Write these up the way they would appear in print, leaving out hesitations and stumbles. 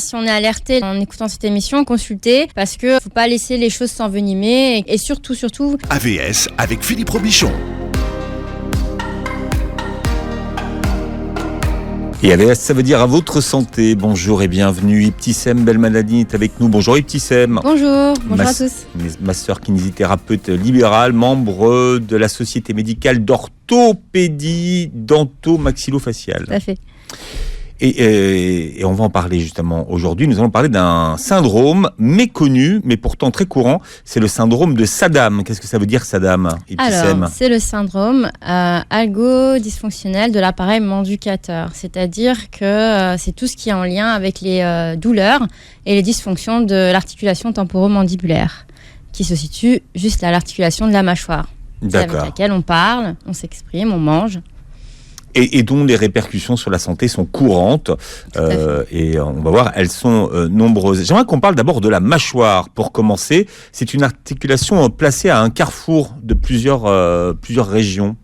si on est alerté en écoutant cette émission, consultez, parce que faut pas laisser les choses s'envenimer et surtout. AVS avec Philippe Robichon. Et AVS, ça veut dire à votre santé. Bonjour et bienvenue. Ibtissem Belmadani est avec nous. Bonjour Ibtissem. Bonjour à tous. Masseur kinésithérapeute libéral, membre de la Société médicale d'orthopédie dento-maxillofaciale. Tout à fait. Et on va en parler justement aujourd'hui. Nous allons parler d'un syndrome méconnu, mais pourtant très courant. C'est le syndrome de SADAM. Qu'est-ce que ça veut dire SADAM, Ibtissem ? Alors, c'est le syndrome algo-dysfonctionnel de l'appareil manducateur. C'est-à-dire que c'est tout ce qui est en lien avec les douleurs et les dysfonctions de l'articulation temporomandibulaire, qui se situe juste à l'articulation de la mâchoire. C'est avec laquelle on parle, on s'exprime, on mange. Et dont les répercussions sur la santé sont courantes. Et on va voir, elles sont nombreuses. J'aimerais qu'on parle d'abord de la mâchoire. Pour commencer, c'est une articulation placée à un carrefour de plusieurs régions.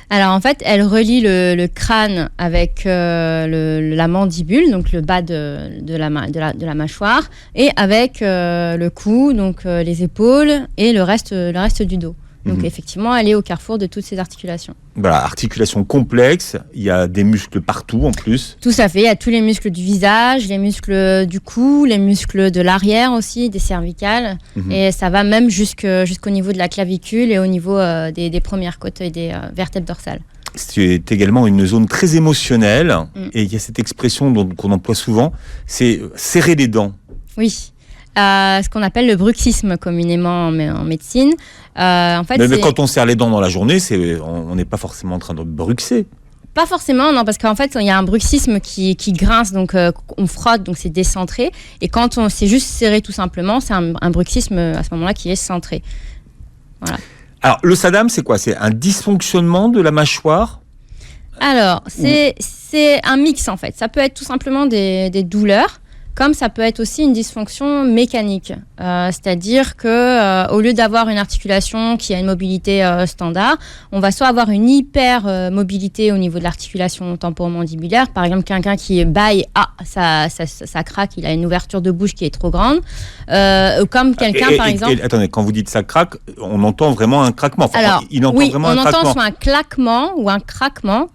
Alors en fait, elle relie le crâne avec la mandibule, donc le bas de la mâchoire, et avec le cou, donc les épaules et le reste du dos. Donc effectivement, elle est au carrefour de toutes ces articulations. Voilà, articulation complexe, il y a des muscles partout en plus. Tout à fait, il y a tous les muscles du visage, les muscles du cou, les muscles de l'arrière aussi, des cervicales. Et ça va même jusqu'au niveau de la clavicule et au niveau des premières côtes et des vertèbres dorsales. C'est également une zone très émotionnelle. Et il y a cette expression qu'on emploie souvent, c'est serrer les dents. Oui. Ce qu'on appelle le bruxisme communément en médecine. En fait, mais quand on serre les dents dans la journée, on n'est pas forcément en train de bruxer. Pas forcément, non, parce qu'en fait, il y a un bruxisme qui grince, donc on frotte, donc c'est décentré. Et quand on s'est juste serré tout simplement, c'est un bruxisme à ce moment-là qui est centré. Voilà. Alors, le SADAM, c'est quoi ? C'est un dysfonctionnement de la mâchoire ? Alors, c'est un mix en fait. Ça peut être tout simplement des douleurs, comme ça peut être aussi une dysfonction mécanique. C'est-à-dire que au lieu d'avoir une articulation qui a une mobilité standard, on va soit avoir une hyper mobilité au niveau de l'articulation temporomandibulaire. Par exemple, quelqu'un qui baille, ça craque, il a une ouverture de bouche qui est trop grande. Comme quelqu'un, par exemple... Attendez, quand vous dites ça craque, on entend vraiment un craquement. Enfin, alors, il entend vraiment un craquement. On entend soit un claquement ou un craquement,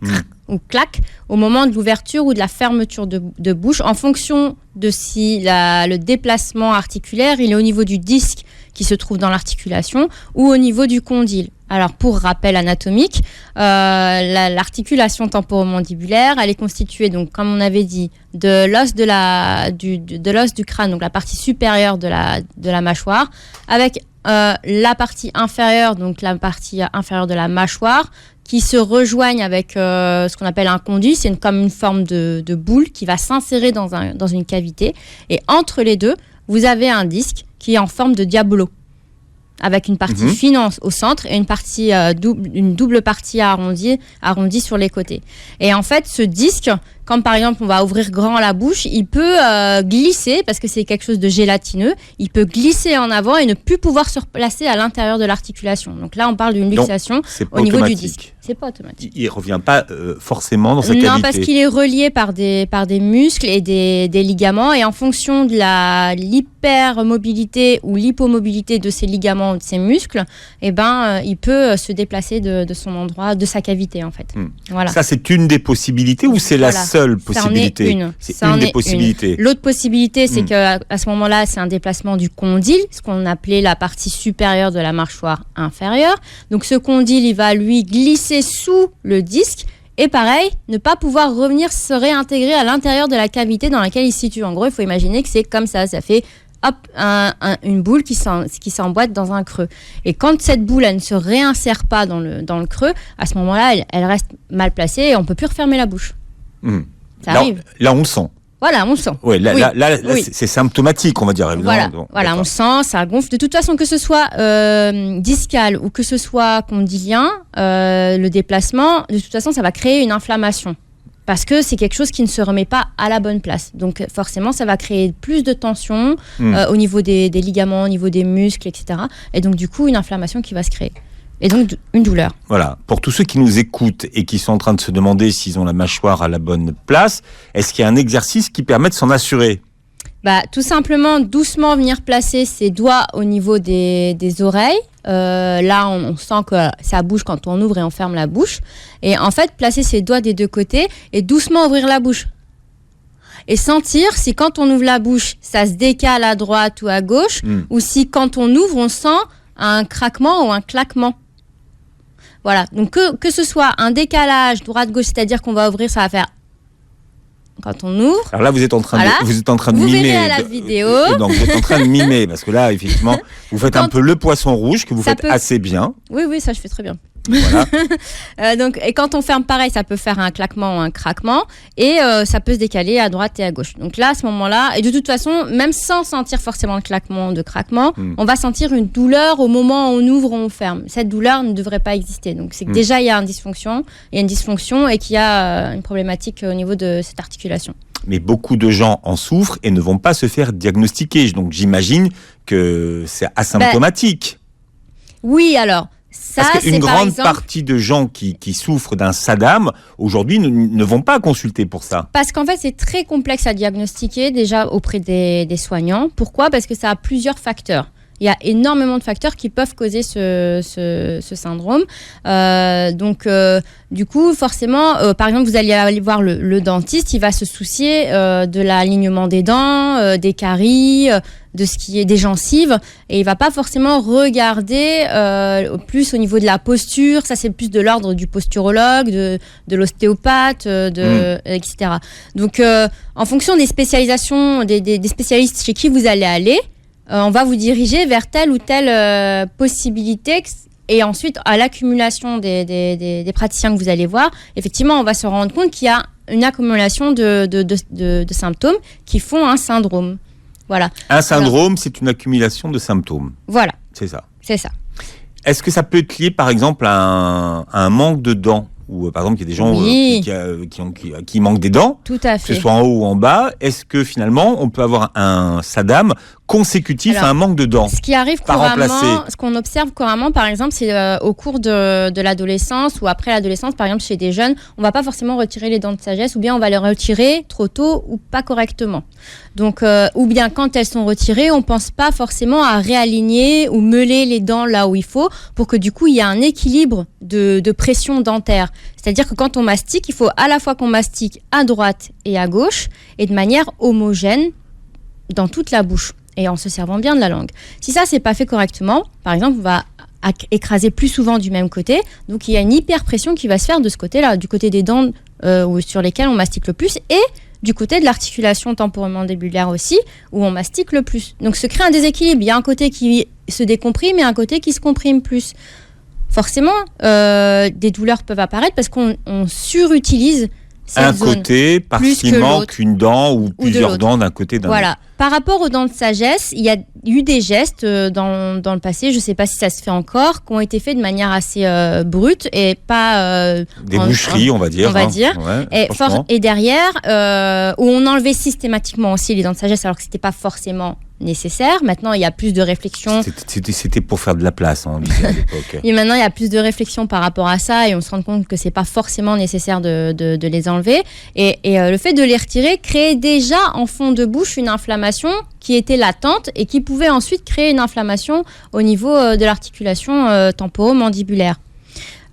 ou claque, au moment de l'ouverture ou de la fermeture de bouche, en fonction de si le déplacement articulaire, il est au niveau du disque qui se trouve dans l'articulation ou au niveau du condyle. Alors, pour rappel anatomique, l'articulation temporomandibulaire, elle est constituée, donc, comme on avait dit, de l'os de l'os du crâne, donc la partie supérieure de la mâchoire, avec la partie inférieure, donc la partie inférieure de la mâchoire, qui se rejoignent avec ce qu'on appelle un conduit. C'est comme une forme de boule qui va s'insérer dans une cavité. Et entre les deux, vous avez un disque qui est en forme de diabolo, avec une partie fine au centre et une double partie arrondie sur les côtés. Et en fait, ce disque, quand par exemple on va ouvrir grand la bouche, il peut glisser, parce que c'est quelque chose de gélatineux, il peut glisser en avant et ne plus pouvoir se replacer à l'intérieur de l'articulation. Donc là, on parle d'une luxation au niveau du disque. C'est pas automatique. Il ne revient pas forcément dans sa cavité. Non, parce qu'il est relié par des muscles et des ligaments, et en fonction de l'hypermobilité ou l'hypomobilité de ces ligaments ou de ces muscles, il peut se déplacer de son endroit, de sa cavité en fait. Voilà. Ça, c'est une des possibilités ou c'est la seule possibilité ? C'est une des possibilités. L'autre possibilité, c'est qu'à ce moment-là, c'est un déplacement du condyle, ce qu'on appelait la partie supérieure de la mâchoire inférieure. Donc ce condyle, il va lui glisser sous le disque et pareil, ne pas pouvoir revenir se réintégrer à l'intérieur de la cavité dans laquelle il se situe. En gros, il faut imaginer que c'est comme ça fait une boule qui s'emboîte dans un creux. Et quand cette boule, elle ne se réinsère pas dans le creux, à ce moment-là, elle reste mal placée et on ne peut plus refermer la bouche. Ça arrive. Là, on le sent. Voilà, on le sent. Ouais, là, c'est symptomatique, on va dire. Voilà, on le sent, ça gonfle. De toute façon, que ce soit discal ou que ce soit condylien, le déplacement, de toute façon, ça va créer une inflammation. Parce que c'est quelque chose qui ne se remet pas à la bonne place. Donc forcément, ça va créer plus de tension au niveau des ligaments, au niveau des muscles, etc. Et donc du coup, une inflammation qui va se créer. Et donc une douleur. Voilà. Pour tous ceux qui nous écoutent et qui sont en train de se demander s'ils ont la mâchoire à la bonne place, est-ce qu'il y a un exercice qui permet de s'en assurer ? Tout simplement, doucement venir placer ses doigts au niveau des oreilles. Là, on sent que ça bouge quand on ouvre et on ferme la bouche. Et en fait, placer ses doigts des deux côtés et doucement ouvrir la bouche. Et sentir si quand on ouvre la bouche, ça se décale à droite ou à gauche, ou si quand on ouvre, on sent un craquement ou un claquement. Voilà, donc que ce soit un décalage droite-gauche, c'est-à-dire qu'on va ouvrir, ça va faire quand on ouvre. Alors là, vous êtes en train de vous mimer. Verrez à la vidéo. Donc vous êtes en train de mimer, parce que là, effectivement, vous faites un peu le poisson rouge, que vous faites assez bien. Oui, ça je fais très bien. Voilà. Et quand on ferme pareil, ça peut faire un claquement ou un craquement, et ça peut se décaler à droite et à gauche. Donc là, à ce moment-là, et de toute façon, même sans sentir forcément le claquement ou de craquement, on va sentir une douleur au moment où on ouvre ou on ferme. Cette douleur ne devrait pas exister. Donc c'est que déjà il y a une dysfonction et qu'il y a une problématique au niveau de cette articulation. Mais beaucoup de gens en souffrent et ne vont pas se faire diagnostiquer. Donc j'imagine que c'est asymptomatique. Oui, alors. Ça, parce qu'une grande exemple, partie de gens qui souffrent d'un SADAM, aujourd'hui, ne vont pas consulter pour ça. Parce qu'en fait, c'est très complexe à diagnostiquer déjà auprès des soignants. Pourquoi ? Parce que ça a plusieurs facteurs. Il y a énormément de facteurs qui peuvent causer ce syndrome. Du coup, forcément, par exemple, vous allez aller voir le dentiste, il va se soucier de l'alignement des dents, des caries, de ce qui est des gencives, et il va pas forcément regarder plus au niveau de la posture. Ça, c'est plus de l'ordre du posturologue, de l'ostéopathe, etc. Donc, en fonction des spécialisations, des spécialistes chez qui vous allez aller, on va vous diriger vers telle ou telle possibilité. Et ensuite, à l'accumulation des praticiens que vous allez voir, effectivement, on va se rendre compte qu'il y a une accumulation de symptômes qui font un syndrome. Voilà. Un syndrome, c'est une accumulation de symptômes. Voilà. C'est ça. C'est ça. Est-ce que ça peut être lié, par exemple, à un manque de dents ? Ou par exemple, il y a des gens qui manquent des dents, tout à fait, que ce soit en haut ou en bas. Est-ce que finalement, on peut avoir un SADAM consécutif à un manque de dents ? Ce qui arrive couramment, ce qu'on observe couramment, par exemple, c'est au cours de l'adolescence ou après l'adolescence, par exemple, chez des jeunes, on ne va pas forcément retirer les dents de sagesse, ou bien on va les retirer trop tôt ou pas correctement. Donc, ou bien quand elles sont retirées, on ne pense pas forcément à réaligner ou meuler les dents là où il faut, pour que du coup, il y ait un équilibre de pression dentaire. C'est-à-dire que quand on mastique, il faut à la fois qu'on mastique à droite et à gauche, et de manière homogène dans toute la bouche, et en se servant bien de la langue. Si ça, c'est pas fait correctement, par exemple, on va écraser plus souvent du même côté, donc il y a une hyperpression qui va se faire de ce côté-là, du côté des dents sur lesquelles on mastique le plus, et du côté de l'articulation temporomandibulaire aussi, où on mastique le plus. Donc se crée un déséquilibre, il y a un côté qui se décomprime et un côté qui se comprime plus. Forcément, des douleurs peuvent apparaître parce qu'on surutilise cette zone. Un côté, parce qu'il manque une dent ou plusieurs dents d'un côté d'un autre. Voilà. Par rapport aux dents de sagesse, il y a eu des gestes dans le passé, je ne sais pas si ça se fait encore, qui ont été faits de manière assez brute et pas... des boucheries, on va dire. On va dire. Ouais, et derrière, où on enlevait systématiquement aussi les dents de sagesse, alors que ce n'était pas forcément nécessaire. Maintenant, il y a plus de réflexion. C'était pour faire de la place, on disait à l'époque. Et maintenant, il y a plus de réflexion par rapport à ça, et on se rend compte que c'est pas forcément nécessaire de les enlever. Et le fait de les retirer créait déjà en fond de bouche une inflammation qui était latente et qui pouvait ensuite créer une inflammation au niveau de l'articulation temporomandibulaire.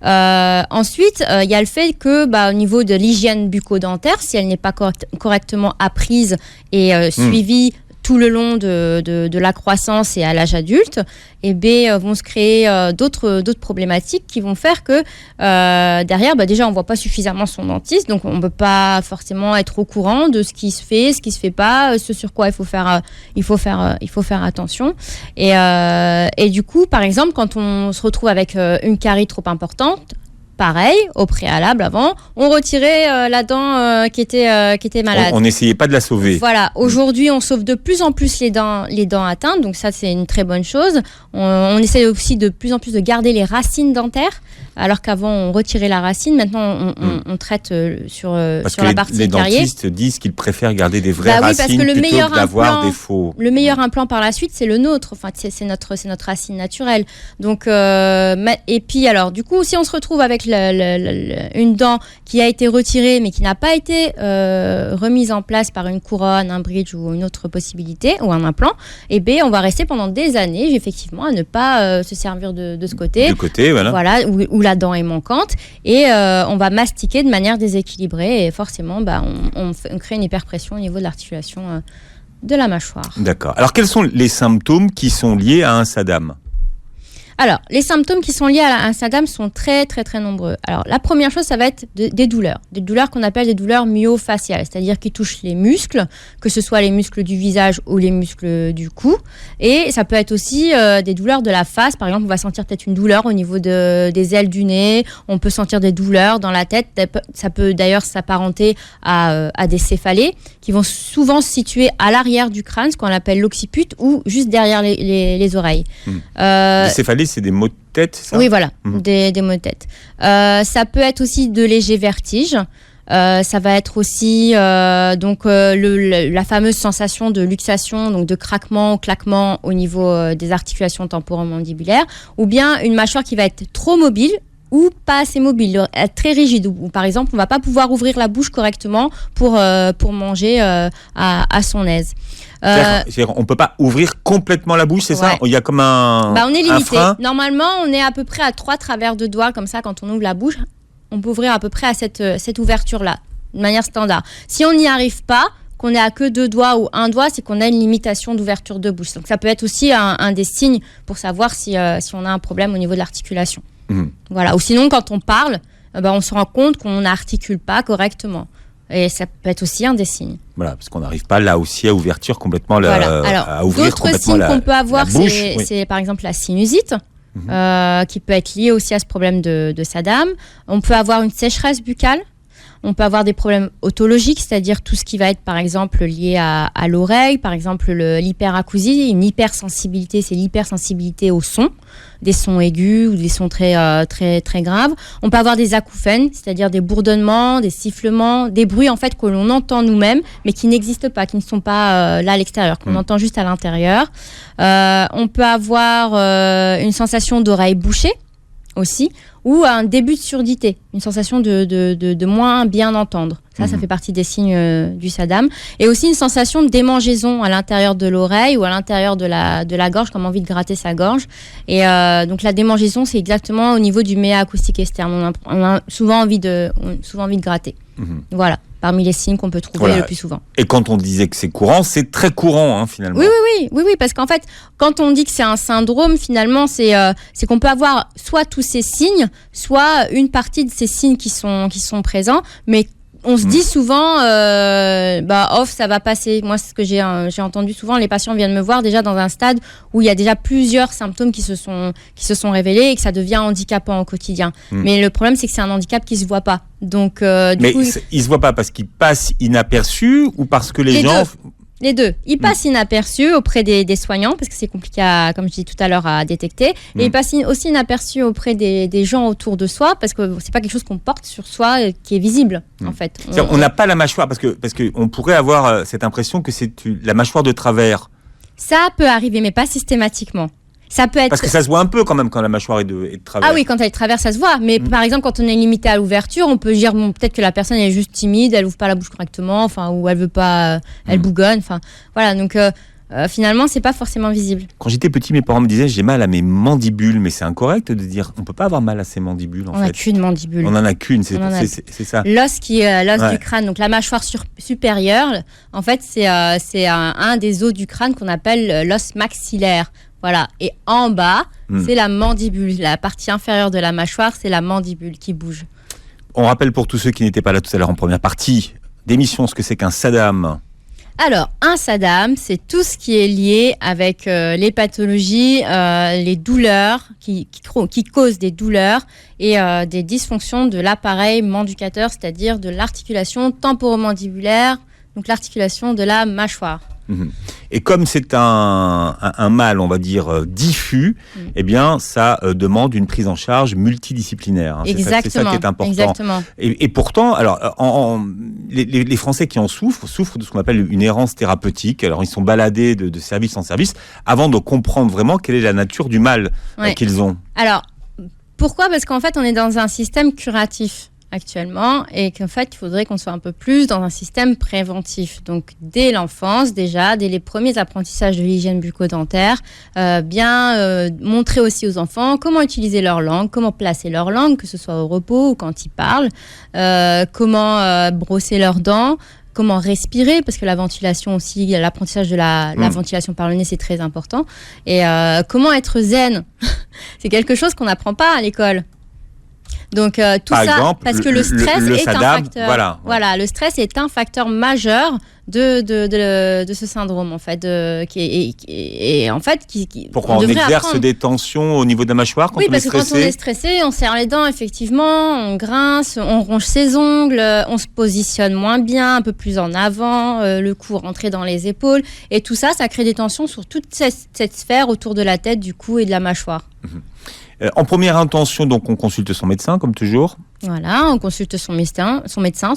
Ensuite, il y a le fait que au niveau de l'hygiène bucco-dentaire, si elle n'est pas correctement apprise et suivie tout le long de la croissance et à l'âge adulte, vont se créer d'autres problématiques qui vont faire que derrière, déjà, on ne voit pas suffisamment son dentiste, donc on ne peut pas forcément être au courant de ce qui se fait, ce qui ne se fait pas, ce sur quoi il faut faire attention. Et du coup, par exemple, quand on se retrouve avec une carie trop importante, pareil, au préalable, avant, on retirait la dent qui était malade. On n'essayait pas de la sauver. Voilà. Aujourd'hui, on sauve de plus en plus les dents atteintes, donc ça, c'est une très bonne chose. On essaie aussi de plus en plus de garder les racines dentaires, alors qu'avant on retirait la racine. Maintenant on traite sur la partie les carrière. dentistes disent qu'ils préfèrent garder des vraies Parce racines que le plutôt meilleur que d'avoir implant, des faux. Le meilleur implant par la suite, c'est le nôtre. Enfin, c'est notre racine naturelle. Donc, et puis alors, du coup, si on se retrouve avec une dent qui a été retirée mais qui n'a pas été remise en place par une couronne, un bridge ou une autre possibilité ou un implant, eh bien, on va rester pendant des années, effectivement, à ne pas se servir de ce côté. De côté, voilà. Voilà, où la dent est manquante et on va mastiquer de manière déséquilibrée et forcément, on crée une hyperpression au niveau de l'articulation de la mâchoire. D'accord. Alors, quels sont les symptômes qui sont liés à un SADAM ? Alors, les symptômes qui sont liés à un SADAM sont très, très, très nombreux. Alors, la première chose, ça va être des douleurs. Des douleurs qu'on appelle des douleurs myofaciales, c'est-à-dire qui touchent les muscles, que ce soit les muscles du visage ou les muscles du cou. Et ça peut être aussi des douleurs de la face. Par exemple, on va sentir peut-être une douleur au niveau des ailes du nez. On peut sentir des douleurs dans la tête. Ça peut d'ailleurs s'apparenter à des céphalées qui vont souvent se situer à l'arrière du crâne, ce qu'on appelle l'occiput, ou juste derrière les oreilles. Les céphalées, c'est des maux de tête, c'est ça ? Oui, voilà, des maux de tête. Ça peut être aussi de légers vertiges. Ça va être aussi la fameuse sensation de luxation, donc de craquement ou claquement au niveau des articulations temporomandibulaires, ou bien une mâchoire qui va être trop mobile ou pas assez mobile, être très rigide. Ou par exemple, on ne va pas pouvoir ouvrir la bouche correctement pour manger à son aise. C'est-à-dire, on ne peut pas ouvrir complètement la bouche, c'est ça ? Il y a comme on est limité. frein. Normalement, on est à peu près à 3 travers de doigts, comme ça, quand on ouvre la bouche. On peut ouvrir à peu près à cette ouverture-là, de manière standard. Si on n'y arrive pas, qu'on est à que 2 doigts ou 1 doigt, c'est qu'on a une limitation d'ouverture de bouche. Donc ça peut être aussi un des signes pour savoir si on a un problème au niveau de l'articulation. Voilà. Ou sinon, quand on parle, on se rend compte qu'on n'articule pas correctement. Et ça peut être aussi un des signes. Voilà, parce qu'on n'arrive pas là aussi à ouverture complètement à ouvrir d'autres complètement signes qu'on peut avoir, bouche. C'est par exemple la sinusite, qui peut être liée aussi à ce problème de SADAM. On peut avoir une sécheresse buccale. On peut avoir des problèmes otologiques, c'est-à-dire tout ce qui va être par exemple lié à l'oreille, par exemple l'hyperacousie, une hypersensibilité, c'est l'hypersensibilité au son, des sons aigus ou des sons très, très, très graves. On peut avoir des acouphènes, c'est-à-dire des bourdonnements, des sifflements, des bruits en fait que l'on entend nous-mêmes, mais qui n'existent pas, qui ne sont pas là à l'extérieur, qu'on entend juste à l'intérieur. On peut avoir une sensation d'oreille bouchée aussi, ou un début de surdité, une sensation de moins bien entendre. Ça fait partie des signes du SADAM. Et aussi une sensation de démangeaison à l'intérieur de l'oreille ou à l'intérieur de la gorge, comme envie de gratter sa gorge. Et donc la démangeaison, c'est exactement au niveau du méa acoustique externe. On a souvent envie de gratter. Voilà, parmi les signes qu'on peut trouver le plus souvent. Et quand on disait que c'est courant, c'est très courant finalement. Oui, parce qu'en fait, quand on dit que c'est un syndrome, finalement, c'est qu'on peut avoir soit tous ces signes, soit une partie de ces signes qui sont présents, mais on se dit souvent, ça va passer. Moi, c'est ce que j'ai entendu souvent. Les patients viennent me voir déjà dans un stade où il y a déjà plusieurs symptômes qui se sont révélés et que ça devient handicapant au quotidien. Mais le problème, c'est que c'est un handicap qui se voit pas. Donc, il se voit pas parce qu'il passe inaperçu ou parce que les gens... Les deux. Il passe inaperçu auprès des soignants, parce que c'est compliqué, comme je dis tout à l'heure, à détecter. Et il passe aussi inaperçu auprès des gens autour de soi, parce que c'est pas quelque chose qu'on porte sur soi qui est visible, en fait. On n'a pas la mâchoire, parce que on pourrait avoir cette impression que c'est la mâchoire de travers. Ça peut arriver, mais pas systématiquement. Ça peut être... Parce que ça se voit un peu quand même quand la mâchoire est de travers. Ah oui, quand elle est de travers, ça se voit. Mais par exemple, quand on est limité à l'ouverture, on peut dire peut-être que la personne est juste timide, elle ouvre pas la bouche correctement, ou elle veut pas, elle bougonne. Voilà, donc finalement, c'est pas forcément visible. Quand j'étais petit, mes parents me disaient j'ai mal à mes mandibules, mais c'est incorrect de dire on peut pas avoir mal à ses mandibules. On n'a qu'une mandibule. On en a qu'une, c'est ça. L'os du crâne, donc la mâchoire supérieure, en fait, c'est un des os du crâne qu'on appelle l'os maxillaire. Voilà. Et en bas, c'est la mandibule. La partie inférieure de la mâchoire, c'est la mandibule qui bouge. On rappelle pour tous ceux qui n'étaient pas là tout à l'heure en première partie d'émission ce que c'est qu'un SADAM. Alors, un SADAM, c'est tout ce qui est lié avec les pathologies, les douleurs, qui causent des douleurs et des dysfonctions de l'appareil manducateur, c'est-à-dire de l'articulation temporomandibulaire, donc l'articulation de la mâchoire. Et comme c'est un mal, on va dire, diffus, eh bien, ça demande une prise en charge multidisciplinaire. Hein. Exactement. C'est ça qui est important. Exactement. Et pourtant, alors, les Français qui en souffrent de ce qu'on appelle une errance thérapeutique. Alors, ils sont baladés de service en service avant de comprendre vraiment quelle est la nature du mal qu'ils ont. Alors, pourquoi ? Parce qu'en fait, on est dans un système curatif actuellement et qu'en fait, il faudrait qu'on soit un peu plus dans un système préventif. Donc, dès l'enfance, déjà, dès les premiers apprentissages de l'hygiène bucco-dentaire, montrer aussi aux enfants comment utiliser leur langue, comment placer leur langue, que ce soit au repos ou quand ils parlent, comment brosser leurs dents, comment respirer, parce que la ventilation aussi, l'apprentissage de la ventilation par le nez, c'est très important. Et comment être zen. C'est quelque chose qu'on n'apprend pas à l'école. Donc tout par ça, exemple, le stress est un facteur. Voilà, le stress est un facteur majeur de ce syndrome en fait, et en fait pourquoi on exerce des tensions au niveau de la mâchoire quand on est stressé ? Oui, parce que quand on est stressé, on serre les dents effectivement, on grince, on ronge ses ongles, on se positionne moins bien, un peu plus en avant, le cou rentré dans les épaules, et tout ça, ça crée des tensions sur toute cette sphère autour de la tête, du cou et de la mâchoire. En première intention, donc, on consulte son médecin, comme toujours. Voilà, on consulte son médecin,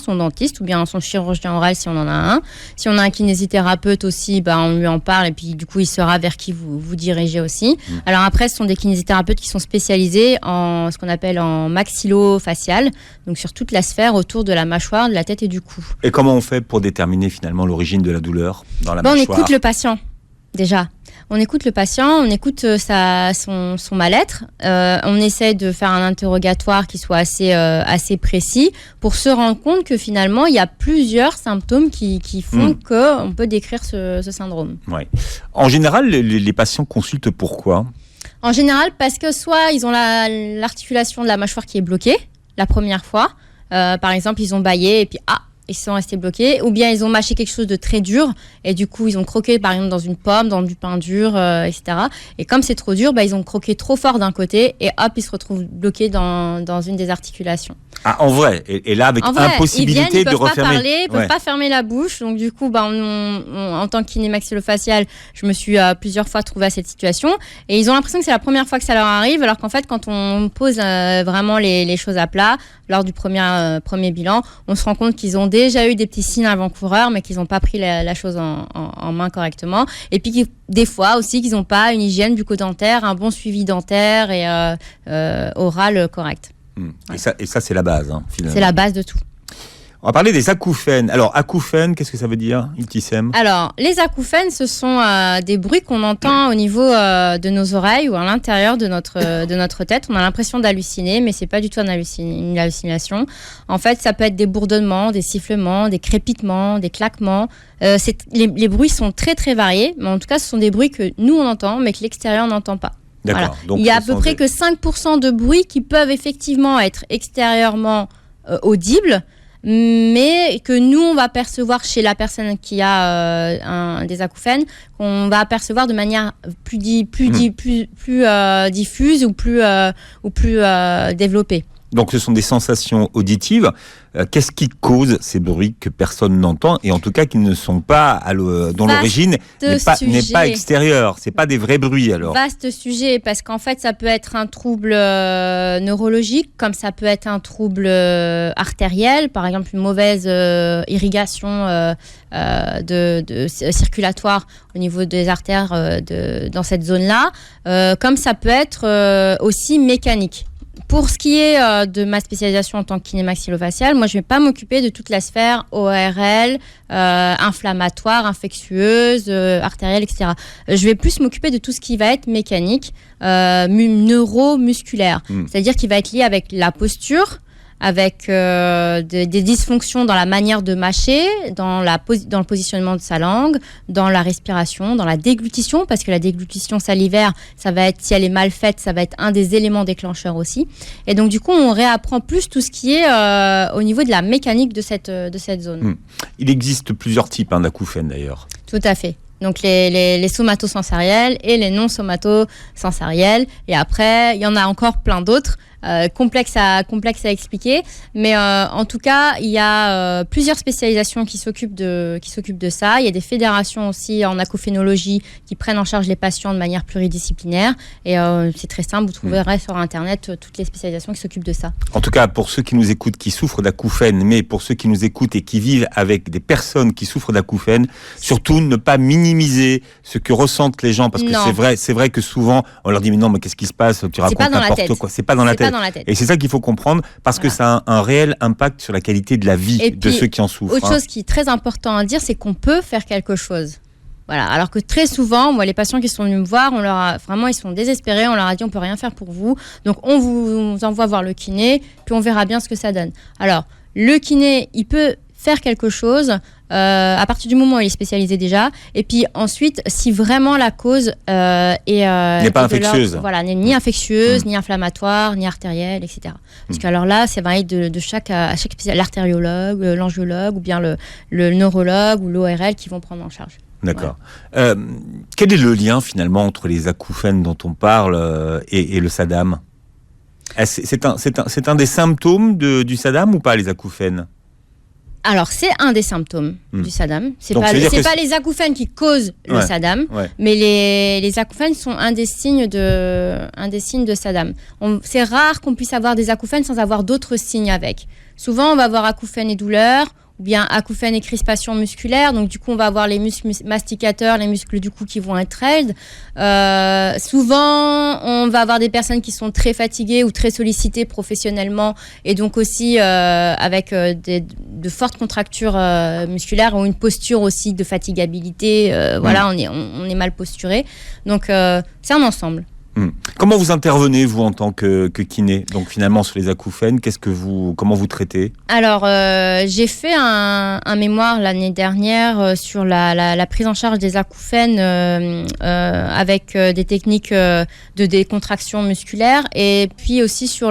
son dentiste ou bien son chirurgien oral si on en a un. Si on a un kinésithérapeute aussi, on lui en parle et puis du coup, il saura vers qui vous dirigez aussi. Alors après, ce sont des kinésithérapeutes qui sont spécialisés en ce qu'on appelle en maxillo-facial, donc sur toute la sphère autour de la mâchoire, de la tête et du cou. Et comment on fait pour déterminer finalement l'origine de la douleur dans la mâchoire ? On écoute le patient, déjà. On écoute le patient, on écoute son mal-être, on essaie de faire un interrogatoire qui soit assez précis pour se rendre compte que finalement, il y a plusieurs symptômes qui font qu'on peut décrire ce syndrome. Ouais. En général, les patients consultent pourquoi ? En général, parce que soit ils ont l'articulation de la mâchoire qui est bloquée la première fois, par exemple, ils ont bâillé et puis ils sont restés bloqués, ou bien ils ont mâché quelque chose de très dur et du coup ils ont croqué par exemple dans une pomme, dans du pain dur, etc. Et comme c'est trop dur, ils ont croqué trop fort d'un côté et hop, ils se retrouvent bloqués dans une des articulations. Ah, en vrai, et là avec impossibilité de refermer. Ils peuvent pas parler, peuvent pas fermer la bouche. Donc du coup, en tant que kiné maxillofacial, je me suis plusieurs fois trouvée à cette situation. Et ils ont l'impression que c'est la première fois que ça leur arrive, alors qu'en fait, quand on pose vraiment les choses à plat, lors du premier bilan, on se rend compte qu'ils ont déjà eu des petits signes avant-coureurs, mais qu'ils n'ont pas pris la chose en main correctement. Et puis des fois aussi qu'ils n'ont pas une hygiène bucco-dentaire, un bon suivi dentaire et oral correct. Ouais. Et ça, c'est la base, finalement. C'est la base de tout. On va parler des acouphènes. Alors, acouphènes, qu'est-ce que ça veut dire, Iltissem ? Alors, les acouphènes, ce sont des bruits qu'on entend au niveau de nos oreilles ou à l'intérieur de notre tête. On a l'impression d'halluciner, mais c'est pas du tout une hallucination. En fait, ça peut être des bourdonnements, des sifflements, des crépitements, des claquements. Les bruits sont très, très variés, mais en tout cas, ce sont des bruits que nous, on entend, mais que l'extérieur n'entend pas. D'accord. Voilà. Donc, il y a à peu près que 5% de bruits qui peuvent effectivement être extérieurement audibles, mais que nous, on va percevoir chez la personne qui a des acouphènes, qu'on va percevoir de manière plus diffuse ou plus développée. Donc, ce sont des sensations auditives. Qu'est-ce qui cause ces bruits que personne n'entend et en tout cas qui ne sont pas dont l'origine n'est pas extérieure. C'est pas des vrais bruits alors. Vaste sujet parce qu'en fait ça peut être un trouble neurologique comme ça peut être un trouble artériel, par exemple une mauvaise irrigation circulatoire au niveau des artères dans cette zone-là, comme ça peut être aussi mécanique. Pour ce qui est de ma spécialisation en tant que kiné maxillofacial, moi je ne vais pas m'occuper de toute la sphère ORL, inflammatoire, infectieuse, artérielle, etc. Je vais plus m'occuper de tout ce qui va être mécanique, neuromusculaire. C'est-à-dire qui va être lié avec la posture, avec des dysfonctions dans la manière de mâcher, dans le positionnement de sa langue, dans la respiration, dans la déglutition, parce que la déglutition salivaire, ça va être, si elle est mal faite, ça va être un des éléments déclencheurs aussi. Et donc, du coup, on réapprend plus tout ce qui est au niveau de la mécanique de cette zone. Il existe plusieurs types d'acouphènes, d'ailleurs. Tout à fait. Donc les somatosensoriels et les non somatosensoriels. Et après, il y en a encore plein d'autres. complexe à expliquer. Mais en tout cas, il y a plusieurs spécialisations qui s'occupent de ça. Il y a des fédérations aussi en acophénologie qui prennent en charge les patients de manière pluridisciplinaire. Et c'est très simple, vous trouverez sur Internet toutes les spécialisations qui s'occupent de ça. En tout cas, pour ceux qui nous écoutent, qui souffrent d'acouphènes, mais pour ceux qui nous écoutent et qui vivent avec des personnes qui souffrent d'acouphènes, surtout ne pas minimiser ce que ressentent les gens, parce que c'est vrai que souvent on leur dit mais non, mais qu'est-ce qui se passe, tu racontes n'importe quoi. C'est pas dans la tête. Et c'est ça qu'il faut comprendre, parce que ça a un réel impact sur la qualité de la vie de ceux qui en souffrent. Autre chose qui est très important à dire, c'est qu'on peut faire quelque chose. Voilà. Alors que très souvent, moi, les patients qui sont venus me voir, vraiment, ils sont désespérés. On leur a dit, on peut rien faire pour vous. Donc, on vous envoie voir le kiné, puis on verra bien ce que ça donne. Alors, le kiné, il peut faire quelque chose à partir du moment où il est spécialisé déjà. Et puis ensuite, si vraiment la cause n'est pas infectieuse. Voilà, n'est ni infectieuse, ni inflammatoire, ni artérielle, etc. Parce que alors là, ça va être de chaque spécialiste, l'artériologue, l'angiologue, ou bien le neurologue ou l'ORL qui vont prendre en charge. D'accord. Voilà. Quel est le lien finalement entre les acouphènes dont on parle et le SADAM ? C'est un des symptômes du SADAM ou pas, les acouphènes ? Alors, c'est un des symptômes du SADAM. C'est pas les acouphènes qui causent le SADAM, mais les acouphènes sont un des signes de SADAM. C'est rare qu'on puisse avoir des acouphènes sans avoir d'autres signes avec. Souvent, on va avoir acouphènes et douleurs, ou bien acouphènes et crispation musculaire. Donc, du coup, on va avoir les muscles masticateurs, les muscles du cou qui vont être raides. Souvent, on va avoir des personnes qui sont très fatiguées ou très sollicitées professionnellement, et donc aussi avec de fortes contractures musculaires ou une posture aussi de fatigabilité. Voilà, on est mal posturé. Donc, c'est un ensemble. Comment vous intervenez, vous, en tant que kiné, donc finalement sur les acouphènes, comment vous traitez ? Alors, j'ai fait un mémoire l'année dernière sur la prise en charge des acouphènes avec des techniques de décontraction musculaire, et puis aussi sur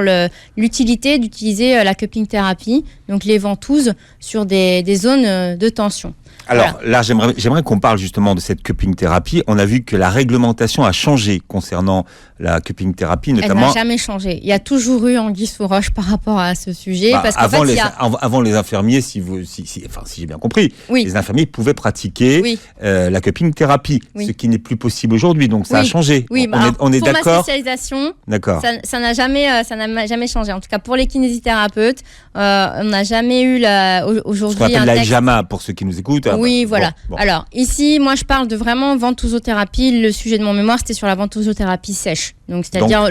l'utilité d'utiliser la cupping thérapie, donc les ventouses, sur des zones de tension. Alors là, j'aimerais qu'on parle justement de cette cupping thérapie. On a vu que la réglementation a changé concernant la cupping thérapie, notamment. Elle n'a jamais changé. Il y a toujours eu anguille sous roche par rapport à ce sujet. Parce qu'en avant les infirmiers, si j'ai bien compris, les infirmiers pouvaient pratiquer la cupping thérapie, ce qui n'est plus possible aujourd'hui. Donc ça a changé. Oui, on est pour d'accord. Ma spécialisation, ça n'a jamais changé. En tout cas, pour les kinésithérapeutes, on n'a jamais eu aujourd'hui. Ce qu'on appelle la JAMA pour ceux qui nous écoutent. Oui, voilà. Bon. Alors, ici, moi, je parle de vraiment ventousothérapie. Le sujet de mon mémoire, c'était sur la ventousothérapies sèche. Donc, c'est-à-dire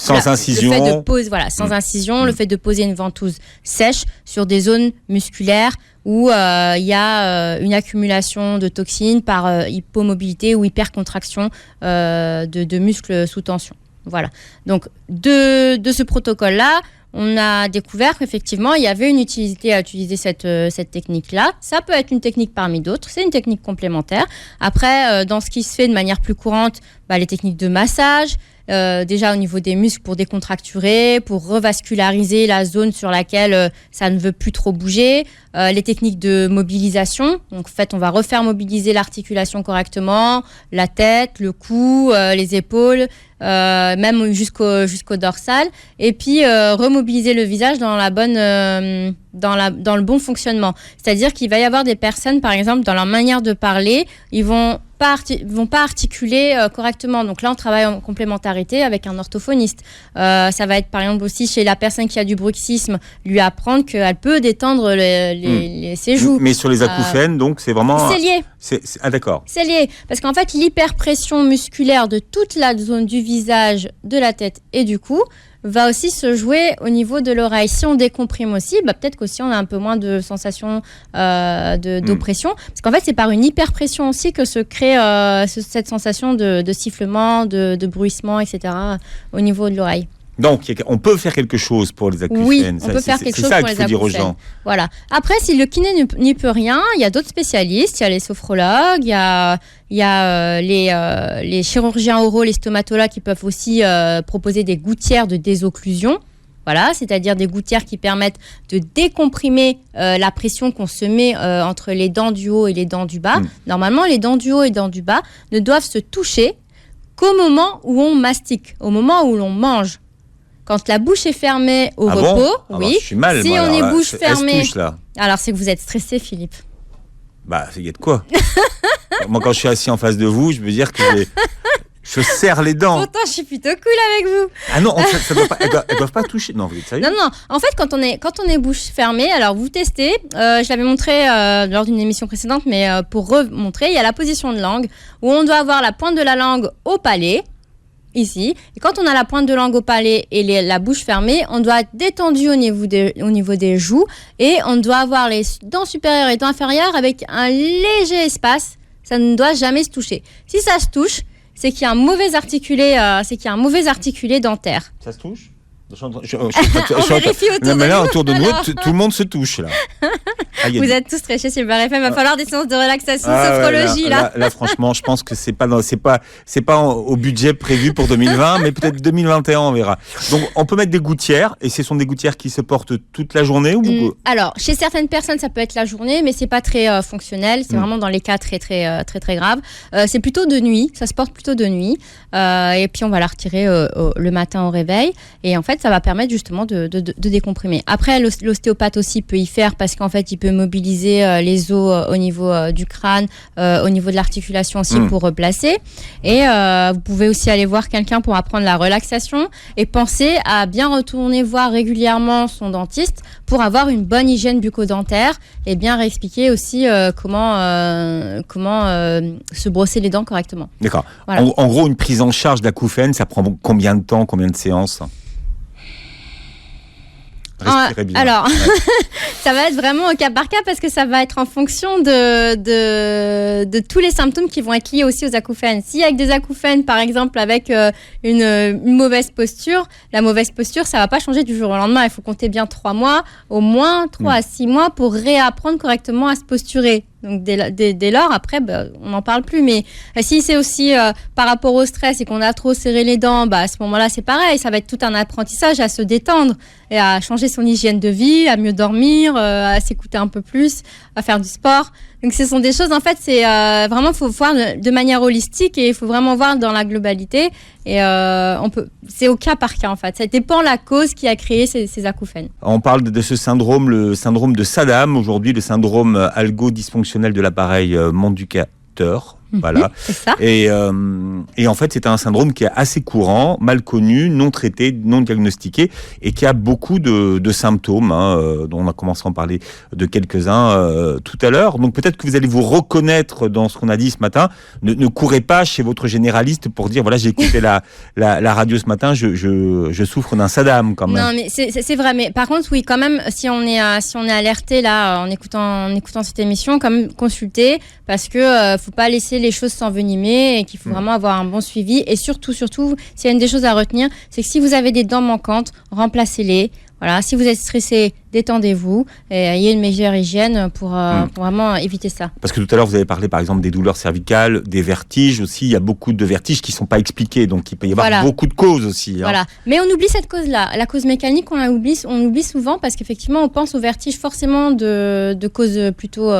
incision. Le fait de poser, sans incision, le fait de poser une ventouse sèche sur des zones musculaires où il y a une accumulation de toxines par hypomobilité ou hypercontraction de muscles sous tension. Voilà. Donc, de ce protocole-là, on a découvert qu'effectivement, il y avait une utilité à utiliser cette technique-là. Ça peut être une technique parmi d'autres, c'est une technique complémentaire. Après, dans ce qui se fait de manière plus courante, les techniques de massage, déjà au niveau des muscles pour décontracturer, pour revasculariser la zone sur laquelle ça ne veut plus trop bouger, les techniques de mobilisation. Donc en fait, on va refaire mobiliser l'articulation correctement, la tête, le cou, les épaules, même jusqu'au dorsal, et puis remobiliser le visage dans dans le bon fonctionnement. C'est-à-dire qu'il va y avoir des personnes, par exemple, dans leur manière de parler, ils vont pas articuler correctement. Donc là, on travaille en complémentarité avec un orthophoniste. Ça va être, par exemple, aussi chez la personne qui a du bruxisme, lui apprendre qu'elle peut détendre ses joues. Mais sur les acouphènes, donc, c'est vraiment... C'est lié. D'accord. C'est lié. Parce qu'en fait, l'hyperpression musculaire de toute la zone du visage, de la tête et du cou va aussi se jouer au niveau de l'oreille. Si on décomprime aussi, peut-être qu'aussi on a un peu moins de sensation d'oppression. Parce qu'en fait, c'est par une hyperpression aussi que se crée cette sensation de sifflement, de bruissement, etc. au niveau de l'oreille. Donc, on peut faire quelque chose pour les acouphènes. Oui, on peut faire quelque chose pour les acouphènes. Voilà. Après, si le kiné n'y peut rien, il y a d'autres spécialistes. Il y a les sophrologues, il y a les chirurgiens oraux, les stomatologues qui peuvent aussi proposer des gouttières de désocclusion. Voilà, c'est-à-dire des gouttières qui permettent de décomprimer la pression qu'on se met entre les dents du haut et les dents du bas. Normalement, les dents du haut et les dents du bas ne doivent se toucher qu'au moment où on mastique, au moment où l'on mange. Quand la bouche est fermée au repos, bon oui. Je suis mal, si moi, on est là, bouche fermée, touche, là. alors c'est que vous êtes stressé, Philippe. Bah, il y a de quoi. Moi, quand je suis assis en face de vous, je veux dire que je serre les dents. Pourtant, je suis plutôt cool avec vous. Ah non, en fait, ça doit pas, elles doivent pas toucher. Non, vous êtes sérieux? Non. En fait, quand on est bouche fermée, alors vous testez. Je l'avais montré lors d'une émission précédente, mais pour remontrer, il y a la position de langue où on doit avoir la pointe de la langue au palais, ici. Et quand on a la pointe de langue au palais et la bouche fermée, on doit être détendu au niveau des joues et on doit avoir les dents supérieures et dents inférieures avec un léger espace. Ça ne doit jamais se toucher. Si ça se touche, c'est qu'il y a un mauvais articulé dentaire. Ça se touche? On vérifie autour mais de là, nous. autour de nous, Alors. tout le monde se touche, là. Ah, Vous êtes tous très chez Bar FM. Il va falloir des séances de relaxation, sophrologie, ouais, là. Là, franchement, je pense que c'est pas au budget prévu pour 2020, mais peut-être 2021, on verra. Donc, on peut mettre des gouttières, et ce sont des gouttières qui se portent toute la journée ou beaucoup? Alors, chez certaines personnes, ça peut être la journée, mais c'est pas très fonctionnel. C'est vraiment dans les cas très graves. C'est plutôt de nuit. Ça se porte plutôt de nuit. Et puis, on va la retirer le matin au réveil. Et en fait, ça va permettre justement de décomprimer. Après, l'ostéopathe aussi peut y faire parce qu'en fait, il peut mobiliser les os au niveau du crâne, au niveau de l'articulation aussi pour replacer. Et vous pouvez aussi aller voir quelqu'un pour apprendre la relaxation et penser à bien retourner voir régulièrement son dentiste pour avoir une bonne hygiène bucco-dentaire et bien réexpliquer aussi comment se brosser les dents correctement. D'accord. Voilà. En gros, une prise en charge d'acouphènes, ça prend combien de temps, combien de séances? Respirez bien. Alors, ça va être vraiment au cas par cas parce que ça va être en fonction de tous les symptômes qui vont être liés aussi aux acouphènes. Si avec des acouphènes, par exemple, avec une mauvaise posture, la mauvaise posture, ça va pas changer du jour au lendemain. Il faut compter bien 3 mois, au moins 3 à 6 mois pour réapprendre correctement à se posturer. Donc dès lors, après, on n'en parle plus. Mais si c'est aussi par rapport au stress et qu'on a trop serré les dents, à ce moment-là, c'est pareil. Ça va être tout un apprentissage à se détendre et à changer son hygiène de vie, à mieux dormir, à s'écouter un peu plus, à faire du sport. Donc ce sont des choses, en fait, c'est vraiment, il faut voir de manière holistique et il faut vraiment voir dans la globalité. Et c'est au cas par cas, en fait. Ça dépend de la cause qui a créé ces acouphènes. On parle de ce syndrome, le syndrome de Saddam, aujourd'hui, le syndrome algo-dysfonctionnel de l'appareil manducateur. Voilà. C'est ça. Et en fait, c'est un syndrome qui est assez courant, mal connu, non traité, non diagnostiqué, et qui a beaucoup de symptômes, dont on a commencé à en parler de quelques-uns tout à l'heure. Donc peut-être que vous allez vous reconnaître dans ce qu'on a dit ce matin. Ne courez pas chez votre généraliste pour dire, voilà, j'ai écouté la radio ce matin, je souffre d'un Saddam quand même. Non, mais c'est vrai. Mais par contre, oui, quand même, si on est alerté là en écoutant cette émission, quand même consulter parce que faut pas laisser les choses s'envenimer et qu'il faut vraiment avoir un bon suivi. Et surtout, s'il y a une des choses à retenir, c'est que si vous avez des dents manquantes, remplacez-les. Voilà, si vous êtes stressé, détendez-vous et ayez une meilleure hygiène pour vraiment éviter ça. Parce que tout à l'heure, vous avez parlé par exemple des douleurs cervicales, des vertiges aussi. Il y a beaucoup de vertiges qui ne sont pas expliqués, donc il peut y avoir beaucoup de causes aussi. Voilà, mais on oublie cette cause-là. La cause mécanique, on oublie souvent parce qu'effectivement, on pense aux vertiges forcément de causes plutôt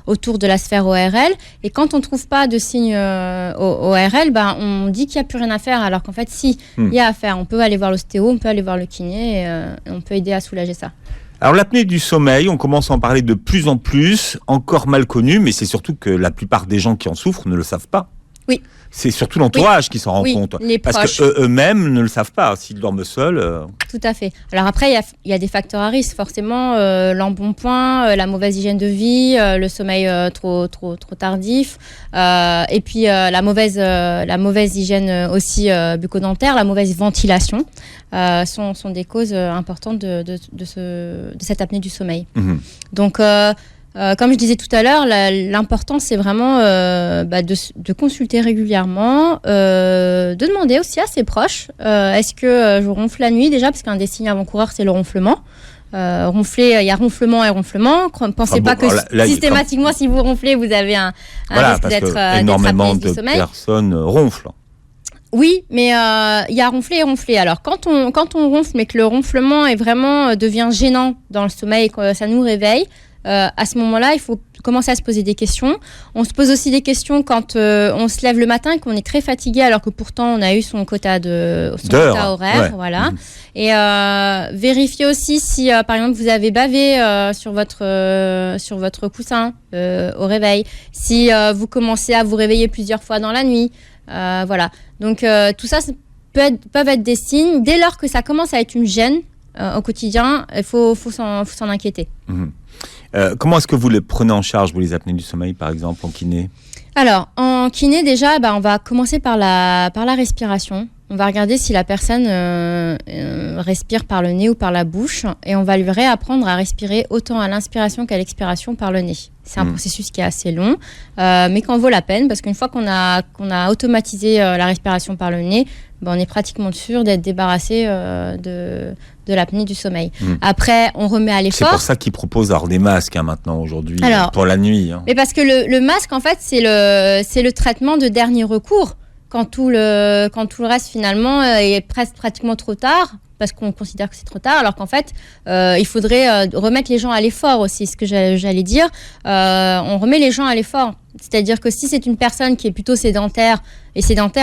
autour de la sphère ORL. Et quand on ne trouve pas de signes ORL, on dit qu'il n'y a plus rien à faire, alors qu'en fait, si, il y a à faire. On peut aller voir l'ostéo, on peut aller voir le kiné et on peut aider à soulager ça. Alors l'apnée du sommeil, on commence à en parler de plus en plus, encore mal connue, mais c'est surtout que la plupart des gens qui en souffrent ne le savent pas. Oui. C'est surtout l'entourage qui s'en rend compte. Les parce proches. que eux-mêmes ne le savent pas. S'ils dorment seuls. Tout à fait. Alors après, il y a des facteurs à risque. Forcément, l'embonpoint, la mauvaise hygiène de vie, le sommeil trop tardif, et puis la mauvaise hygiène aussi bucco-dentaire, la mauvaise ventilation sont des causes importantes de cette apnée du sommeil. Donc comme je disais tout à l'heure, l'important c'est vraiment de consulter régulièrement, de demander aussi à ses proches est-ce que je ronfle la nuit déjà, parce qu'un des signes avant-coureurs c'est le ronflement. Ronfler, il y a ronflement et ronflement. Pensez pas que systématiquement si vous ronflez vous avez un risque d'être énormément apnée du sommeil. Personnes ronflent. Oui, mais il y a ronfler et ronfler. Alors quand on ronfle mais que le ronflement est vraiment devient gênant dans le sommeil et que ça nous réveille, à ce moment-là, il faut commencer à se poser des questions. On se pose aussi des questions quand on se lève le matin et qu'on est très fatigué, alors que pourtant on a eu son quota horaire. Ouais. Voilà. Et vérifier aussi si, par exemple, vous avez bavé sur votre coussin au réveil, si vous commencez à vous réveiller plusieurs fois dans la nuit. Voilà. Donc tout ça peuvent être des signes. Dès lors que ça commence à être une gêne au quotidien, il faut s'en inquiéter. Comment est-ce que vous les prenez en charge, vous, les apnées du sommeil, par exemple, en kiné? Alors, en kiné, déjà, on va commencer par la respiration. On va regarder si la personne respire par le nez ou par la bouche, et on va lui réapprendre à respirer autant à l'inspiration qu'à l'expiration par le nez. C'est un processus qui est assez long, mais qu'en vaut la peine, parce qu'une fois qu'on a automatisé la respiration par le nez, on est pratiquement sûr d'être débarrassé de l'apnée du sommeil. Après, on remet à l'effort. C'est pour ça qu'ils proposent des masques maintenant aujourd'hui, pour la nuit. Mais parce que le masque, en fait, c'est le traitement de dernier recours. Quand tout le reste, finalement, est pratiquement trop tard, parce qu'on considère que c'est trop tard, alors qu'en fait, il faudrait remettre les gens à l'effort aussi, ce que j'allais dire. On remet les gens à l'effort. C'est-à-dire que si c'est une personne qui est plutôt sédentaire,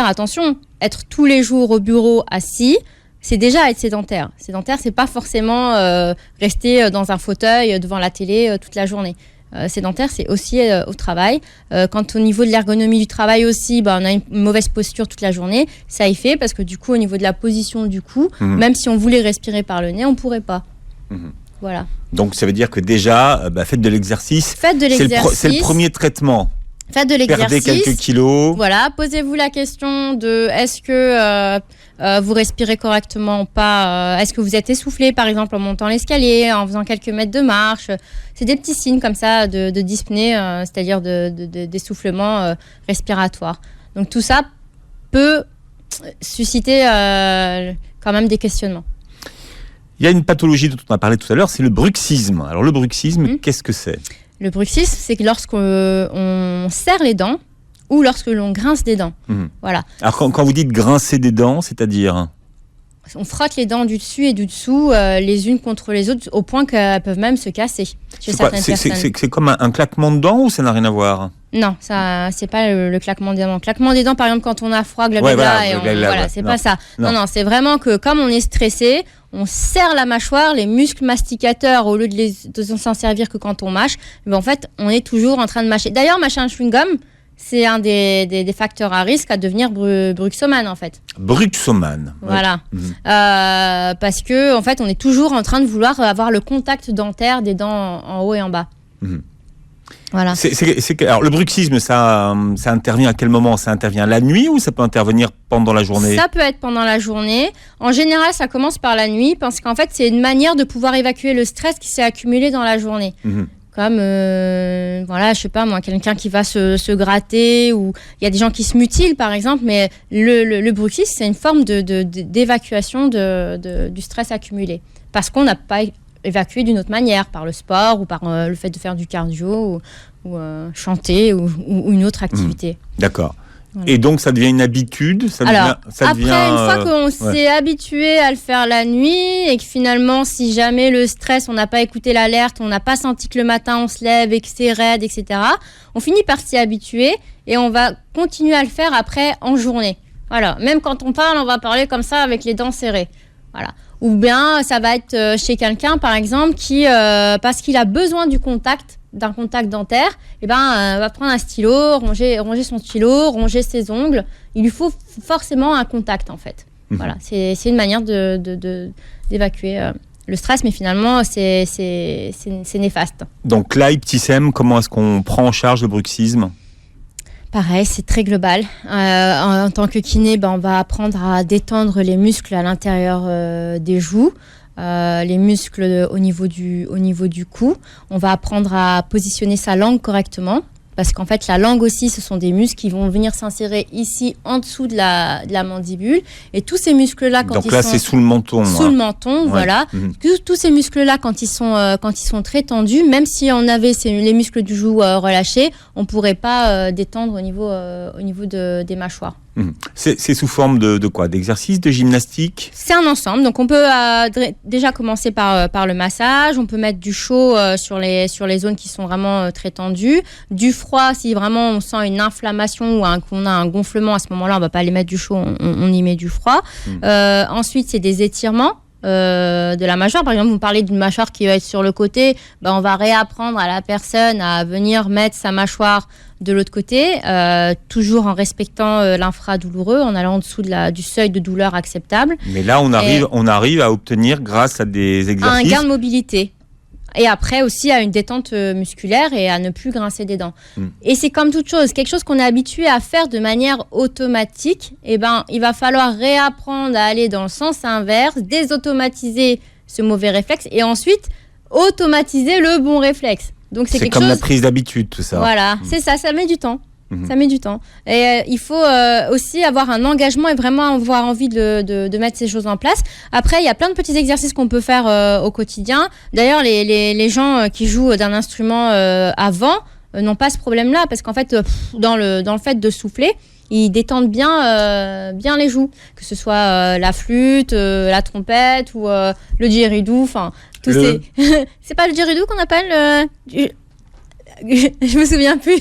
attention, être tous les jours au bureau assis, c'est déjà être sédentaire. Sédentaire, c'est pas forcément rester dans un fauteuil devant la télé toute la journée. Sédentaire, c'est aussi au travail. Quand au niveau de l'ergonomie du travail aussi, on a une mauvaise posture toute la journée, ça y fait, parce que du coup, au niveau de la position du cou, même si on voulait respirer par le nez, on pourrait pas. Voilà. Donc ça veut dire que déjà, faites de l'exercice. Faites de l'exercice. C'est le premier traitement. Faites de l'exercice. Perdez quelques kilos. Voilà, posez-vous la question de est-ce que vous respirez correctement ou pas, est-ce que vous êtes essoufflé par exemple en montant l'escalier, en faisant quelques mètres de marche. C'est des petits signes comme ça de dyspnée, c'est-à-dire d'essoufflement respiratoire. Donc tout ça peut susciter quand même des questionnements. Il y a une pathologie dont on a parlé tout à l'heure, c'est le bruxisme. Alors le bruxisme, qu'est-ce que c'est ? Le bruxisme, c'est que lorsqu'on serre les dents ou lorsque l'on grince des dents. Voilà. Alors quand vous dites grincer des dents, c'est-à-dire ? On frotte les dents du dessus et du dessous les unes contre les autres au point qu'elles peuvent même se casser chez certaines personnes. C'est comme un claquement de dents ou ça n'a rien à voir ? Non, ça c'est pas le claquement des dents. Le claquement des dents, par exemple, quand on a froid, c'est pas ça. Non, c'est vraiment que comme on est stressé, on serre la mâchoire, les muscles masticateurs, au lieu de s'en servir que quand on mâche, en fait, on est toujours en train de mâcher. D'ailleurs, mâcher un chewing-gum, c'est un des facteurs à risque à devenir bruxomane, en fait. Bruxomane. Voilà. Parce que, en fait, on est toujours en train de vouloir avoir le contact dentaire des dents en haut et en bas. Voilà. Alors, le bruxisme, ça intervient à quel moment ? Ça intervient la nuit ou ça peut intervenir pendant la journée ? Ça peut être pendant la journée. En général, ça commence par la nuit parce qu'en fait, c'est une manière de pouvoir évacuer le stress qui s'est accumulé dans la journée. Comme, je sais pas moi, quelqu'un qui va se gratter, ou il y a des gens qui se mutilent par exemple, mais le bruxisme, c'est une forme d'évacuation du stress accumulé. Parce qu'on n'a pas évacué d'une autre manière, par le sport ou par le fait de faire du cardio ou chanter ou une autre activité. D'accord. Voilà. Et donc ça devient une habitude. Après, une fois qu'on s'est habitué à le faire la nuit et que finalement, si jamais le stress, on n'a pas écouté l'alerte, on n'a pas senti que le matin on se lève et que c'est raide, etc., on finit par s'y habituer et on va continuer à le faire après en journée. Voilà. Même quand on parle, on va parler comme ça avec les dents serrées. Voilà. Ou bien ça va être chez quelqu'un, par exemple, qui, parce qu'il a besoin d'un contact dentaire, va prendre un stylo, ronger son stylo, ronger ses ongles. Il lui faut forcément un contact, en fait. Voilà, c'est une manière d'évacuer le stress, mais finalement, c'est néfaste. Donc là, IPTISEM, comment est-ce qu'on prend en charge le bruxisme ? Pareil, c'est très global. En tant que kiné, on va apprendre à détendre les muscles à l'intérieur des joues. Les muscles au niveau du cou. On va apprendre à positionner sa langue correctement parce qu'en fait, la langue aussi, ce sont des muscles qui vont venir s'insérer ici, en dessous de la mandibule. Et tous ces muscles-là, quand Donc là, c'est sous le menton. Sous le menton, voilà. Tous ces muscles-là, quand ils sont très tendus, même si on avait les muscles du joug relâchés, on ne pourrait pas détendre au niveau des mâchoires. C'est sous forme de quoi? D'exercice, de gymnastique? C'est un ensemble. Donc, on peut déjà commencer par le massage. On peut mettre du chaud sur les zones qui sont vraiment très tendues. Du froid, si vraiment on sent une inflammation ou qu'on a un gonflement, à ce moment-là, on ne va pas aller mettre du chaud, on y met du froid. Ensuite, c'est des étirements. De la mâchoire, par exemple, vous parlez d'une mâchoire qui va être sur le côté, on va réapprendre à la personne à venir mettre sa mâchoire de l'autre côté, toujours en respectant l'infradouloureux, en allant en dessous du seuil de douleur acceptable. Mais là, on arrive à obtenir, grâce à des exercices, un gain de mobilité. Et après aussi à une détente musculaire et à ne plus grincer des dents. Et c'est comme toute chose, quelque chose qu'on est habitué à faire de manière automatique, il va falloir réapprendre à aller dans le sens inverse, désautomatiser ce mauvais réflexe et ensuite automatiser le bon réflexe. Donc c'est comme la prise d'habitude, tout ça. Voilà, c'est ça met du temps. Ça met du temps. Et il faut aussi avoir un engagement et vraiment avoir envie de mettre ces choses en place. Après, il y a plein de petits exercices qu'on peut faire au quotidien. D'ailleurs, les gens qui jouent d'un instrument avant n'ont pas ce problème-là parce qu'en fait, dans le fait de souffler, ils détendent bien les joues, que ce soit la flûte, la trompette ou le didgeridoo. Enfin, c'est pas le didgeridoo qu'on appelle je me souviens plus.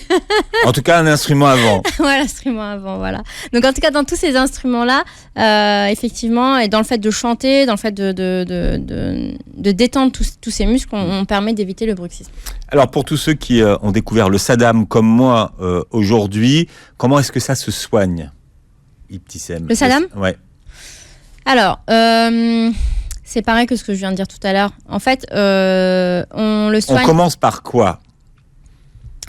En tout cas, un instrument avant. Ouais, l'instrument avant, voilà. Donc, en tout cas, dans tous ces instruments-là, effectivement, et dans le fait de chanter, dans le fait de détendre tous ces muscles, on permet d'éviter le bruxisme. Alors, pour tous ceux qui ont découvert le Sadam comme moi aujourd'hui, comment est-ce que ça se soigne, Ibtissem? Le Sadam? Ouais. Alors, c'est pareil que ce que je viens de dire tout à l'heure. En fait, on le soigne. On commence par quoi?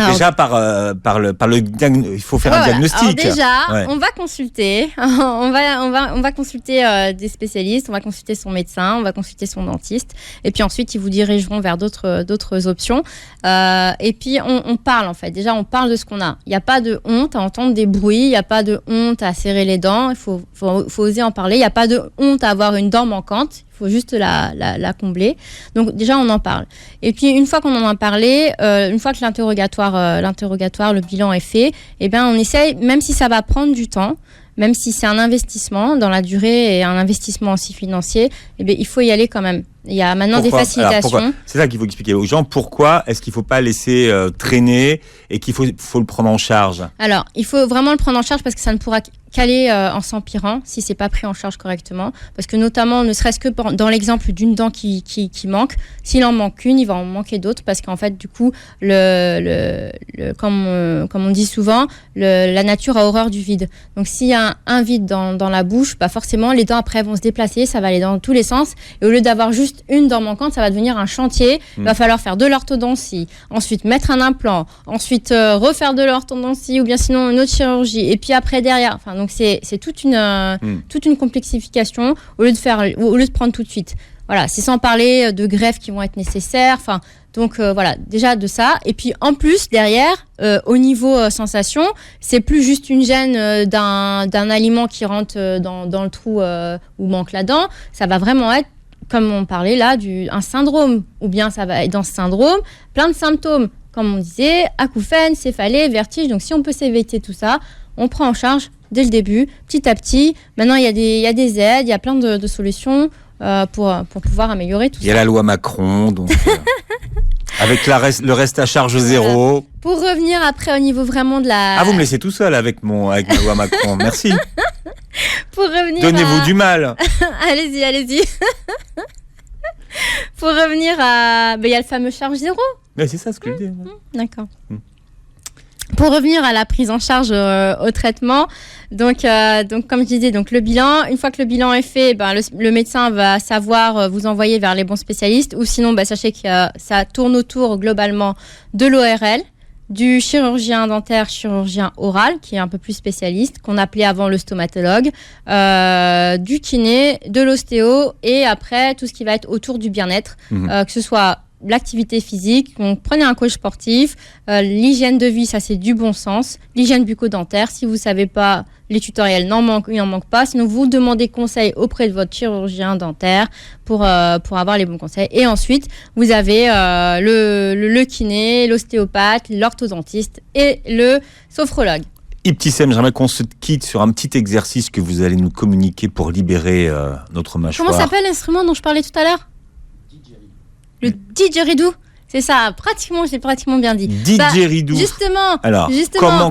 Alors, déjà il faut faire un diagnostic. Alors déjà, on va consulter, on va consulter des spécialistes, on va consulter son médecin, on va consulter son dentiste, et puis ensuite ils vous dirigeront vers d'autres options. Et puis on parle en fait. Déjà on parle de ce qu'on a. Il n'y a pas de honte à entendre des bruits, il n'y a pas de honte à serrer les dents. Il faut oser en parler. Il n'y a pas de honte à avoir une dent manquante. Il faut juste la combler. Donc déjà, on en parle. Et puis, une fois qu'on en a parlé, une fois que l'interrogatoire, le bilan est fait, on essaye, même si ça va prendre du temps, même si c'est un investissement dans la durée et un investissement aussi financier, il faut y aller quand même. Il y a maintenant des facilitations. C'est ça qu'il faut expliquer aux gens. Pourquoi est-ce qu'il ne faut pas laisser traîner et qu'il faut le prendre en charge? Alors, il faut vraiment le prendre en charge parce que ça ne pourra qu'aller en s'empirant si c'est pas pris en charge correctement. Parce que notamment, ne serait-ce que dans l'exemple d'une dent qui manque, s'il en manque une, il va en manquer d'autres parce qu'en fait, du coup, comme on dit souvent, la nature a horreur du vide. Donc, s'il y a un vide dans la bouche, forcément, les dents après vont se déplacer, ça va aller dans tous les sens. Et au lieu d'avoir juste une dent manquante, ça va devenir un chantier. Il va falloir faire de l'orthodontie, ensuite mettre un implant, ensuite refaire de l'orthodontie ou bien sinon une autre chirurgie. Et puis après derrière, donc c'est toute une complexification au lieu de prendre tout de suite. Voilà, c'est sans parler de greffes qui vont être nécessaires. Donc voilà, déjà de ça. Et puis en plus derrière, au niveau sensation, c'est plus juste une gêne d'un aliment qui rentre dans le trou où manque la dent. Ça va vraiment être, comme on parlait là, un syndrome. Ou bien ça va être dans ce syndrome, plein de symptômes. Comme on disait, acouphènes, céphalées, vertiges. Donc si on peut s'éviter tout ça, on prend en charge dès le début, petit à petit. Maintenant, il y a des aides, il y a plein de solutions pour pouvoir améliorer tout ça. Il y a la loi Macron, donc avec le reste à charge zéro. Pour revenir après au niveau vraiment de la... Ah, vous me laissez tout seul avec ma loi Macron, merci. Pour revenir Donnez-vous du mal. Allez-y. Pour revenir à... il y a le fameux charge zéro. Mais c'est ça ce que je dis. D'accord. Pour revenir à la prise en charge au traitement, donc comme je disais, donc le bilan, une fois que le bilan est fait, le médecin va savoir vous envoyer vers les bons spécialistes, ou sinon sachez que ça tourne autour globalement de l'ORL, du chirurgien dentaire, chirurgien oral, qui est un peu plus spécialiste, qu'on appelait avant le stomatologue, du kiné, de l'ostéo, et après tout ce qui va être autour du bien-être, que ce soit l'activité physique. Donc, prenez un coach sportif. L'hygiène de vie, ça c'est du bon sens. L'hygiène bucco-dentaire, si vous ne savez pas, les tutoriels il n'en manque pas. Sinon, vous demandez conseil auprès de votre chirurgien dentaire pour avoir les bons conseils. Et ensuite, vous avez le kiné, l'ostéopathe, l'orthodontiste et le sophrologue. Ibtissem, j'aimerais qu'on se quitte sur un petit exercice que vous allez nous communiquer pour libérer notre mâchoire. Comment s'appelle l'instrument dont je parlais tout à l'heure ? Le didgeridoo. C'est ça, je l'ai pratiquement bien dit. Didgeridoo. Justement. Alors,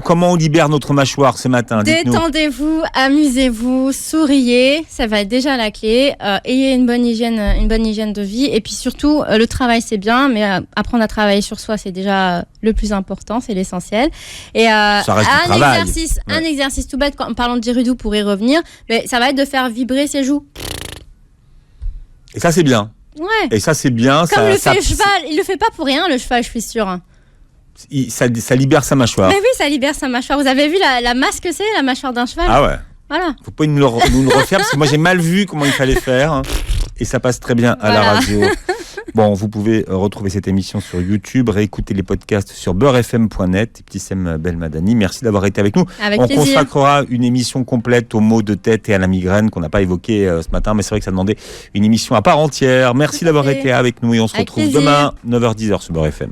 comment on libère notre mâchoire ce matin ? Dites-nous. Détendez-vous, amusez-vous, souriez, ça va être déjà la clé. Ayez une bonne hygiène de vie. Et puis surtout, le travail c'est bien, mais apprendre à travailler sur soi c'est déjà le plus important, c'est l'essentiel. Et ça reste du travail. Un exercice tout bête, en parlant de didgeridoo pour y revenir, mais ça va être de faire vibrer ses joues. Et ça c'est bien. Ouais. Et ça c'est bien. Comme le fait le cheval, il le fait pas pour rien le cheval, je suis sûre. Ça libère sa mâchoire. Mais oui, ça libère sa mâchoire. Vous avez vu la masse que c'est, la mâchoire d'un cheval ? Ah ouais. Voilà. Faut pas nous le refaire parce que moi j'ai mal vu comment il fallait faire et ça passe très bien à la radio. Bon, vous pouvez retrouver cette émission sur YouTube, réécouter les podcasts sur beurrefm.net. Ibtissem Belmadani, merci d'avoir été avec nous. Avec On plaisir. consacrera une émission complète aux maux de tête et à la migraine qu'on n'a pas évoqué ce matin, mais c'est vrai que ça demandait une émission à part entière. Merci d'avoir été avec nous et on se retrouve plaisir. demain 9h-10h sur Beurre FM.